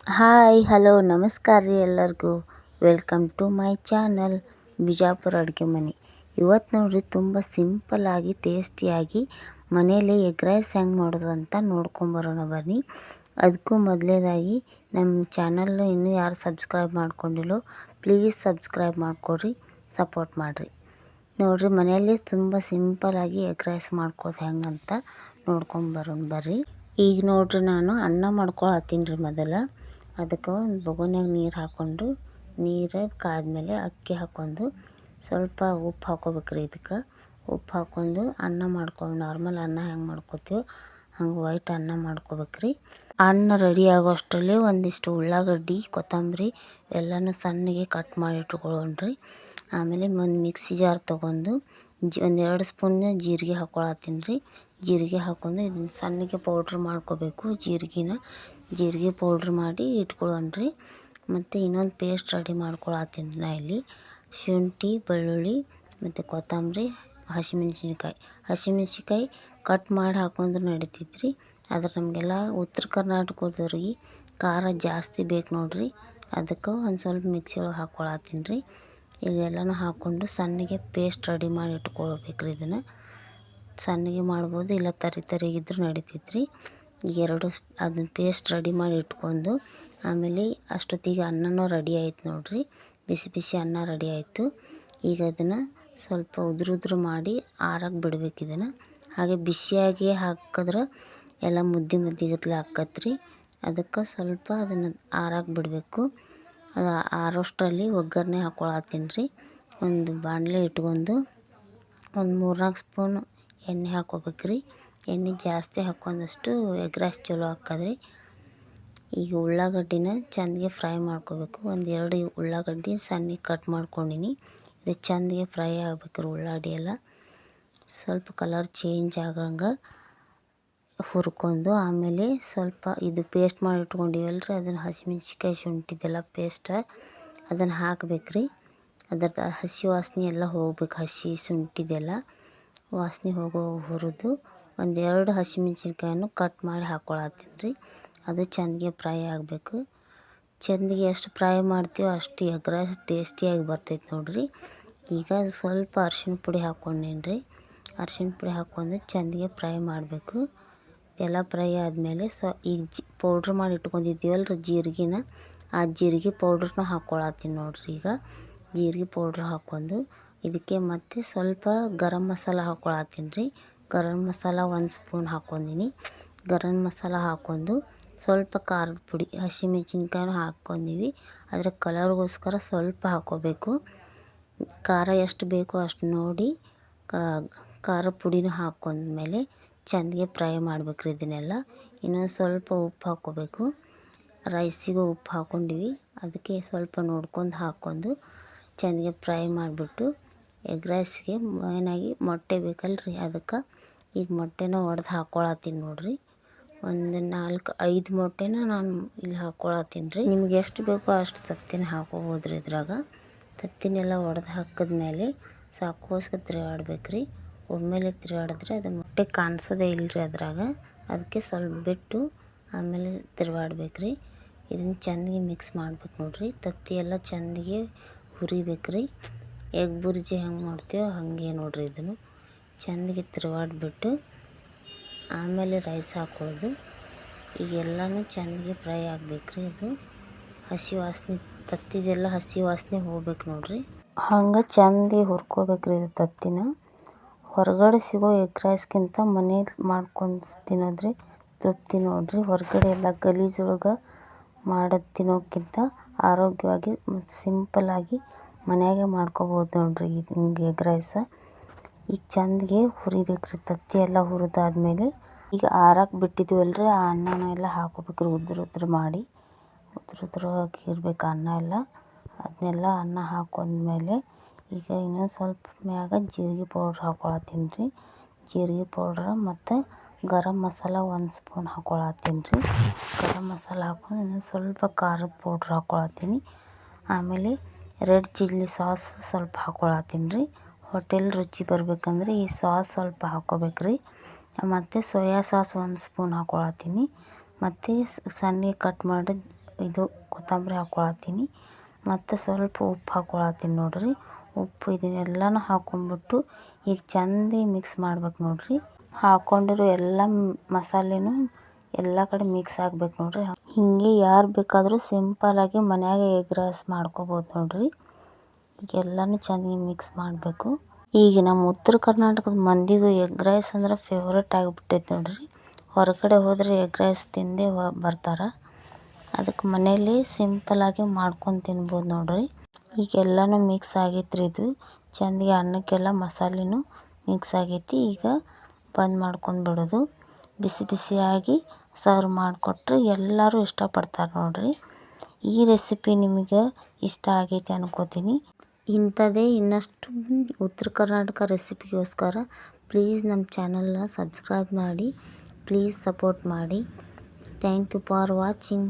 Hi hello ನಮಸ್ಕಾರ ರೀ ಎಲ್ಲರಿಗೂ. Welcome to my channel Bijapur ಅಡುಗೆ ಮನೆ. ಇವತ್ತು ನೋಡ್ರಿ ತುಂಬ ಸಿಂಪಲ್ಲಾಗಿ ಟೇಸ್ಟಿಯಾಗಿ ಮನೇಲಿ ಎಗ್ ರೈಸ್ ಹೆಂಗೆ ಮಾಡೋದು ಅಂತ ನೋಡ್ಕೊಂಬರೋಣ ಬನ್ನಿ. ಅದಕ್ಕೂ ಮೊದಲೇದಾಗಿ ನಮ್ಮ ಚಾನಲ್ನ ಇನ್ನೂ ಯಾರು ಸಬ್ಸ್ಕ್ರೈಬ್ ಮಾಡ್ಕೊಂಡಿಲ್ಲೋ ಪ್ಲೀಸ್ ಸಬ್ಸ್ಕ್ರೈಬ್ ಮಾಡ್ಕೊಡ್ರಿ, ಸಪೋರ್ಟ್ ಮಾಡಿರಿ. ನೋಡಿರಿ ಮನೆಯಲ್ಲಿ ತುಂಬ ಸಿಂಪಲ್ಲಾಗಿ ಎಗ್ ರೈಸ್ ಮಾಡ್ಕೋದು ಹೆಂಗಂತ ನೋಡ್ಕೊಂಬರೋಣ ಬರ್ರಿ. ಈಗ ನೋಡ್ರಿ ನಾನು ಅನ್ನ ಮಾಡ್ಕೊಳತ್ತೀನಿ ರೀ. ಅದಕ್ಕೆ ಒಂದು ಬೊಗನ್ಯಾಗ ನೀರು ಹಾಕ್ಕೊಂಡು, ನೀರು ಕಾದ್ಮೇಲೆ ಅಕ್ಕಿ ಹಾಕ್ಕೊಂಡು ಸ್ವಲ್ಪ ಉಪ್ಪು ಹಾಕ್ಕೋಬೇಕ್ರಿ. ಇದಕ್ಕೆ ಉಪ್ಪು ಹಾಕ್ಕೊಂಡು ಅನ್ನ ಮಾಡ್ಕೊಂಡು ನಾರ್ಮಲ್ ಅನ್ನ ಹೆಂಗೆ ಮಾಡ್ಕೋತೀವೋ ಹಂಗೆ ವೈಟ್ ಅನ್ನ ಮಾಡ್ಕೋಬೇಕ್ರಿ. ಅನ್ನ ರೆಡಿ ಆಗೋ ಅಷ್ಟರಲ್ಲಿ ಒಂದಿಷ್ಟು ಉಳ್ಳಾಗಡ್ಡಿ, ಕೊತ್ತಂಬರಿ ಎಲ್ಲನೂ ಸಣ್ಣಗೆ ಕಟ್ ಮಾಡಿ ಇಟ್ಕೊಳ್ಳೋಣ್ರಿ. ಆಮೇಲೆ ಒಂದು ಮಿಕ್ಸಿ ಜಾರ್ ತೊಗೊಂಡು ಒಂದೆರಡು ಸ್ಪೂನ್ ಜೀರಿಗೆ ಹಾಕ್ಕೊಳತ್ತೀನಿ ರೀ. ಜೀರಿಗೆ ಹಾಕ್ಕೊಂಡು ಇದನ್ನು ಸಣ್ಣಗೆ ಪೌಡ್ರ್ ಮಾಡ್ಕೋಬೇಕು. ಜೀರಿಗೆ ಪೌಡ್ರ್ ಮಾಡಿ ಇಟ್ಕೊಳ್ಳೋಣ್ರಿ. ಮತ್ತು ಇನ್ನೊಂದು ಪೇಸ್ಟ್ ರೆಡಿ ಮಾಡ್ಕೊಳತ್ತೀನಿ ನಾ ಇಲ್ಲಿ. ಶುಂಠಿ, ಬೆಳ್ಳುಳ್ಳಿ ಮತ್ತು ಕೊತ್ತಂಬರಿ, ಹಸಿಮೆಣ್ಸಿನ್ಕಾಯಿ ಕಟ್ ಮಾಡಿ ಹಾಕೊಂಡ್ರೆ ನಡಿತೈತ್ರಿ. ಆದ್ರೆ ನಮಗೆಲ್ಲ ಉತ್ತರ ಕರ್ನಾಟಕದವ್ರಿಗೆ ಖಾರ ಜಾಸ್ತಿ ಬೇಕು ನೋಡ್ರಿ. ಅದಕ್ಕೆ ಒಂದು ಸ್ವಲ್ಪ ಮಿಕ್ಸಿ ಒಳಗೆ ಹಾಕ್ಕೊಳತ್ತೀನಿ ರೀ. ಇದೆಲ್ಲನೂ ಹಾಕ್ಕೊಂಡು ಸಣ್ಣಗೆ ಪೇಸ್ಟ್ ರೆಡಿ ಮಾಡಿ ಇಟ್ಕೊಳ್ಬೇಕ್ರಿ. ಇದನ್ನು ಸಣ್ಣಗೆ ಮಾಡ್ಬೋದು, ಇಲ್ಲ ತರಿಗಿದ್ರೂ ನಡಿತೈತ್ರಿ. ಅದನ್ನ ಪೇಸ್ಟ್ ರೆಡಿ ಮಾಡಿ ಇಟ್ಕೊಂಡು ಆಮೇಲೆ ಅಷ್ಟೊತ್ತಿಗೆ ಅನ್ನನೂ ರೆಡಿ ಆಯ್ತು ನೋಡ್ರಿ. ಬಿಸಿ ಬಿಸಿ ಅನ್ನ ರೆಡಿ ಆಯಿತು. ಈಗ ಅದನ್ನು ಸ್ವಲ್ಪ ಉದುರು ಮಾಡಿ ಆರಕ್ಕೆ ಬಿಡ್ಬೇಕು ಇದನ್ನು. ಹಾಗೆ ಬಿಸಿಯಾಗಿ ಹಾಕಿದ್ರೆ ಎಲ್ಲ ಮುದ್ದಿಗತ್ಲೆ ಆಕ್ಕತ್ರಿ. ಅದಕ್ಕೆ ಸ್ವಲ್ಪ ಅದನ್ನು ಆರಕ್ಕೆ ಬಿಡಬೇಕು. ಅದು ಆರೋಷ್ಟರಲ್ಲಿ ಒಗ್ಗರಣೆ ಹಾಕ್ಕೊಳತ್ತೀನಿ ರೀ. ಒಂದು ಬಾಣಲೆ ಇಟ್ಕೊಂಡು ಒಂದು 3-4 ಸ್ಪೂನ್ ಎಣ್ಣೆ ಹಾಕ್ಕೋಬೇಕ್ರಿ. ಎಣ್ಣೆ ಜಾಸ್ತಿ ಹಾಕ್ಕೊಂಡಷ್ಟು ಎಗ್ ರೈಸ್ ಚಲೋ ಹಾಕದ್ರಿ. ಈಗ ಉಳ್ಳಾಗಡ್ಡಿನ ಚೆಂದಗೆ ಫ್ರೈ ಮಾಡ್ಕೋಬೇಕು. 1-2 ಉಳ್ಳಾಗಡ್ಡಿ ಸಣ್ಣಗೆ ಕಟ್ ಮಾಡ್ಕೊಂಡಿನಿ. ಇದು ಚೆಂದಗೆ ಫ್ರೈ ಆಗ್ಬೇಕ್ರಿ ಉಳ್ಳಾಗಡ್ಡಿ ಎಲ್ಲ. ಸ್ವಲ್ಪ ಕಲರ್ ಚೇಂಜ್ ಆಗಂಗೆ ಹುರ್ಕೊಂಡು ಆಮೇಲೆ ಸ್ವಲ್ಪ ಇದು ಪೇಸ್ಟ್ ಮಾಡಿ ಇಟ್ಕೊಂಡಿವಲ್ರಿ, ಅದನ್ನು ಹಸಿಮೆಣ್ಸಿನ್ಕಾಯಿ ಶುಂಠಿದೆಲ್ಲ ಪೇಸ್ಟ್ ಅದನ್ನು ಹಾಕಬೇಕ್ರಿ. ಅದ್ರದ್ದು ಹಸಿ ವಾಸನೆ ಎಲ್ಲ ಹೋಗ್ಬೇಕು. ಹಸಿ ಶುಂಠಿದೆಲ್ಲ ವಾಸನೆ ಹುರಿದು 1-2 ಹಸಿಮೆಣ್ಸಿನ್ಕಾಯನ್ನು ಕಟ್ ಮಾಡಿ ಹಾಕ್ಕೊಳತ್ತೀನಿ ರೀ. ಅದು ಚೆಂದಗೆ ಫ್ರೈ ಆಗಬೇಕು. ಚೆಂದಗೆ ಎಷ್ಟು ಫ್ರೈ ಮಾಡ್ತೀವೋ ಅಷ್ಟು ಎಗ್ ರೈಸ್ ಟೇಸ್ಟಿಯಾಗಿ ಬರ್ತೈತೆ ನೋಡ್ರಿ. ಈಗ ಸ್ವಲ್ಪ ಅರ್ಶಿಣ ಪುಡಿ ಹಾಕ್ಕೊಂಡೀನಿ ರೀ. ಅರ್ಶಿಣ ಪುಡಿ ಹಾಕ್ಕೊಂಡು ಚೆಂದಗೆ ಫ್ರೈ ಮಾಡಬೇಕು. ಎಲ್ಲ ಫ್ರೈ ಆದಮೇಲೆ ಈಗ ಪೌಡ್ರ್ ಮಾಡಿ ಇಟ್ಕೊಂಡಿದ್ದೀವಲ್ರಿ ಜೀರಿಗೆನ, ಆ ಜೀರಿಗೆ ಪೌಡ್ರನ್ನ ಹಾಕ್ಕೊಳತ್ತೀನಿ ನೋಡ್ರಿ. ಈಗ ಜೀರಿಗೆ ಪೌಡ್ರ್ ಹಾಕ್ಕೊಂಡು ಇದಕ್ಕೆ ಮತ್ತೆ ಸ್ವಲ್ಪ ಗರಂ ಮಸಾಲ ಹಾಕ್ಕೊಳತ್ತೀನಿ ರೀ. ಗರಂ ಮಸಾಲ 1 ಸ್ಪೂನ್ ಹಾಕ್ಕೊಂಡಿನಿ. ಗರಂ ಮಸಾಲ ಹಾಕ್ಕೊಂಡು ಸ್ವಲ್ಪ ಖಾರದ ಪುಡಿ, ಹಸಿಮೆಣ್ಸಿನ್ಕಾಯಿನೂ ಹಾಕ್ಕೊಂಡಿವಿ. ಅದರ ಕಲರ್ಗೋಸ್ಕರ ಸ್ವಲ್ಪ ಹಾಕ್ಕೋಬೇಕು. ಖಾರ ಎಷ್ಟು ಬೇಕೋ ಅಷ್ಟು ನೋಡಿ ಖಾರ ಪುಡಿನೂ ಹಾಕ್ಕೊಂಡ್ಮೇಲೆ ಚೆಂದಗೆ ಫ್ರೈ ಮಾಡ್ಬೇಕ್ರಿ ಇದನ್ನೆಲ್ಲ. ಇನ್ನೊಂದು ಸ್ವಲ್ಪ ಉಪ್ಪು ಹಾಕ್ಕೋಬೇಕು. ರೈಸಿಗೂ ಉಪ್ಪು ಹಾಕ್ಕೊಂಡಿವಿ, ಅದಕ್ಕೆ ಸ್ವಲ್ಪ ನೋಡ್ಕೊಂಡು ಹಾಕ್ಕೊಂಡು ಚೆಂದಗೆ ಫ್ರೈ ಮಾಡಿಬಿಟ್ಟು ಎಗ್ ರೈಸ್ಗೆ ಮೇಯ್ನಾಗಿ ಮೊಟ್ಟೆ ಬೇಕಲ್ರಿ. ಅದಕ್ಕೆ ಈಗ ಮೊಟ್ಟೆನ ಒಡೆದು ಹಾಕ್ಕೊಳತ್ತೀನಿ ನೋಡ್ರಿ. ಒಂದು 4-5 ಮೊಟ್ಟೆನ ನಾನು ಇಲ್ಲಿ ಹಾಕ್ಕೊಳತ್ತೀನಿ ರೀ. ನಿಮ್ಗೆ ಎಷ್ಟು ಬೇಕೋ ಅಷ್ಟು ತತ್ತಿನ ಹಾಕ್ಕೋಬೋದ್ರಿ. ಇದ್ರಾಗ ತತ್ತಿನೆಲ್ಲ ಒಡೆದು ಹಾಕಿದ್ಮೇಲೆ ಸಾಕೋಸ್ಕರ ತಿರುಗಾಡ್ಬೇಕ್ರಿ. ಒಮ್ಮೆಲೆ ತಿರುಗಾಡಿದ್ರೆ ಅದು ಮೊಟ್ಟೆ ಕಾಣಿಸೋದೇ ಇಲ್ಲರಿ ಅದ್ರಾಗ. ಅದಕ್ಕೆ ಸ್ವಲ್ಪ ಬಿಟ್ಟು ಆಮೇಲೆ ತಿರುಗಾಡ್ಬೇಕ್ರಿ. ಇದನ್ನು ಚೆಂದಗೆ ಮಿಕ್ಸ್ ಮಾಡ್ಬೇಕು ನೋಡ್ರಿ. ತತ್ತಿ ಎಲ್ಲ ಚೆಂದಗೆ ಹುರಿಬೇಕ್ರಿ. ಎಗ್ ಬುರ್ಜಿ ಹೆಂಗೆ ಮಾಡ್ತೀವೋ ಹಾಗೆ ನೋಡ್ರಿ. ಇದನ್ನು ಚೆಂದಗೆ ತಿರುಗಾಡ್ಬಿಟ್ಟು ಆಮೇಲೆ ರೈಸ್ ಹಾಕ್ಕೊಳ್ಳೋದು. ಈಗೆಲ್ಲನೂ ಚೆಂದಗೆ ಫ್ರೈ ಆಗಬೇಕ್ರಿ. ಇದು ಹಸಿ ವಾಸನೆ, ತತ್ತಿದೆಲ್ಲ ಹಸಿ ವಾಸನೆ ಹೋಗ್ಬೇಕು ನೋಡ್ರಿ. ಹಂಗೆ ಚೆಂದಗೆ ಹುರ್ಕೋಬೇಕ್ರಿ ಇದು ತತ್ತಿನ. ಹೊರಗಡೆ ಸಿಗೋ ಎಗ್ ರೈಸ್ಗಿಂತ ಮನೇಲಿ ಮಾಡ್ಕೊಂಡು ತಿನ್ನೋದ್ರಿ ತೃಪ್ತಿ ನೋಡ್ರಿ. ಹೊರಗಡೆ ಎಲ್ಲ ಗಲೀಜೊಳಗೆ ಮಾಡೋದು ತಿನ್ನೋಕ್ಕಿಂತ ಆರೋಗ್ಯವಾಗಿ ಮತ್ತು ಸಿಂಪಲ್ಲಾಗಿ ಮನ್ಯಾಗೆ ಮಾಡ್ಕೋಬೋದು ನೋಡ್ರಿ ಹಿಂಗೆ ಎಗ್ ರೈಸ. ಈಗ ಚೆಂದಗೆ ಹುರಿಬೇಕ್ರಿ. ತತ್ತಿ ಎಲ್ಲ ಹುರಿದಾದ್ಮೇಲೆ ಈಗ ಆರಕ್ಕೆ ಬಿಟ್ಟಿದ್ದೀವಲ್ರಿ, ಆ ಅನ್ನನ ಎಲ್ಲ ಹಾಕ್ಕೋಬೇಕ್ರಿ. ಉದುರು ಮಾಡಿ ಉದುರಾಗಿ ಇರ್ಬೇಕು ಅನ್ನ ಎಲ್ಲ. ಅದನ್ನೆಲ್ಲ ಅನ್ನ ಹಾಕ್ಕೊಂಡ್ಮೇಲೆ ಈಗ ಇನ್ನೊಂದು ಸ್ವಲ್ಪ ಮ್ಯಾಗ ಜೀರಿಗೆ ಪೌಡ್ರ್ ಹಾಕ್ಕೊಳತ್ತೀನಿ ರೀ. ಜೀರಿಗೆ ಪೌಡ್ರ ಮತ್ತು ಗರಂ ಮಸಾಲ 1 ಸ್ಪೂನ್ ಹಾಕ್ಕೊಳತ್ತೀನಿ ರೀ. ಗರಂ ಮಸಾಲ ಹಾಕ್ಕೊಂಡು ಇನ್ನೊಂದು ಸ್ವಲ್ಪ ಖಾರದ ಪೌಡ್ರ್ ಹಾಕ್ಕೊಳತ್ತೀನಿ. ಆಮೇಲೆ ರೆಡ್ ಚಿಲ್ಲಿ ಸಾಸ್ ಸ್ವಲ್ಪ ಹಾಕ್ಕೊಳತ್ತೀನಿ ರೀ. ಹೋಟೆಲ್ ರುಚಿ ಬರ್ಬೇಕಂದ್ರೆ ಈ ಸಾಸ್ ಸ್ವಲ್ಪ ಹಾಕ್ಕೋಬೇಕ್ರಿ. ಮತ್ತು ಸೋಯಾ ಸಾಸ್ 1 ಸ್ಪೂನ್ ಹಾಕ್ಕೊಳತ್ತೀನಿ. ಮತ್ತು ಸಣ್ಣಗೆ ಕಟ್ ಮಾಡಿ ಇದು ಕೊತ್ತಂಬರಿ ಹಾಕ್ಕೊಳತ್ತೀನಿ ಮತ್ತು ಸ್ವಲ್ಪ ಉಪ್ಪು ಹಾಕ್ಕೊಳತ್ತೀನಿ ನೋಡಿರಿ. ಉಪ್ಪು ಇದನ್ನೆಲ್ಲನೂ ಹಾಕ್ಕೊಂಬಿಟ್ಟು ಈಗ ಚಂದ ಮಿಕ್ಸ್ ಮಾಡ್ಬೇಕು ನೋಡಿರಿ. ಹಾಕ್ಕೊಂಡಿರೋ ಎಲ್ಲ ಮಸಾಲೆನೂ ಎಲ್ಲ ಕಡೆ ಮಿಕ್ಸ್ ಆಗ್ಬೇಕು ನೋಡಿರಿ. ಹೀಗೆ ಯಾರು ಬೇಕಾದರೂ ಸಿಂಪಲ್ಲಾಗಿ ಮನ್ಯಾಗ ಎಗ್ ರೈಸ್ ಮಾಡ್ಕೋಬೋದು ನೋಡಿರಿ. ಈಗ ಎಲ್ಲನೂ ಚೆನ್ನಾಗಿ ಮಿಕ್ಸ್ ಮಾಡಬೇಕು. ಈಗ ನಮ್ಮ ಉತ್ತರ ಕರ್ನಾಟಕದ ಮಂದಿಗೂ ಎಗ್ ರೈಸ್ ಅಂದ್ರೆ ಫೇವ್ರೇಟ್ ಆಗಿಬಿಟ್ಟೈತೆ ನೋಡಿರಿ. ಹೊರಗಡೆ ಹೋದರೆ ಎಗ್ ರೈಸ್ ತಿಂದೇ ಬರ್ತಾರೆ. ಅದಕ್ಕೆ ಮನೇಲಿ ಸಿಂಪಲ್ಲಾಗಿ ಮಾಡ್ಕೊಂಡು ತಿನ್ಬೋದು ನೋಡಿರಿ. ಈಗ ಎಲ್ಲನೂ ಮಿಕ್ಸ್ ಆಗೈತೆ ರೀ. ಇದು ಚೆಂದಿಗೆ ಅನ್ನಕ್ಕೆಲ್ಲ ಮಸಾಲೆನೂ ಮಿಕ್ಸ್ ಆಗೈತಿ. ಈಗ ಬಂದ್ ಮಾಡ್ಕೊಂಡು ಬಿಡೋದು. ಬಿಸಿ ಬಿಸಿಯಾಗಿ ಸರ್ವ್ ಮಾಡಿಕೊಟ್ರೆ ಎಲ್ಲರೂ ಇಷ್ಟಪಡ್ತಾರೆ ನೋಡಿರಿ. ಈ ರೆಸಿಪಿ ನಿಮಗೆ ಇಷ್ಟ ಆಗೈತೆ ಅನ್ಕೋತೀನಿ. ಇಂಥದ್ದೇ ಇನ್ನಷ್ಟು ಉತ್ತರ ಕರ್ನಾಟಕ ರೆಸಿಪಿಗೋಸ್ಕರ ಪ್ಲೀಸ್ ನಮ್ಮ ಚಾನಲ್ನ ಸಬ್ಸ್ಕ್ರೈಬ್ ಮಾಡಿ. ಪ್ಲೀಸ್ ಸಪೋರ್ಟ್ ಮಾಡಿ. Thank you for watching.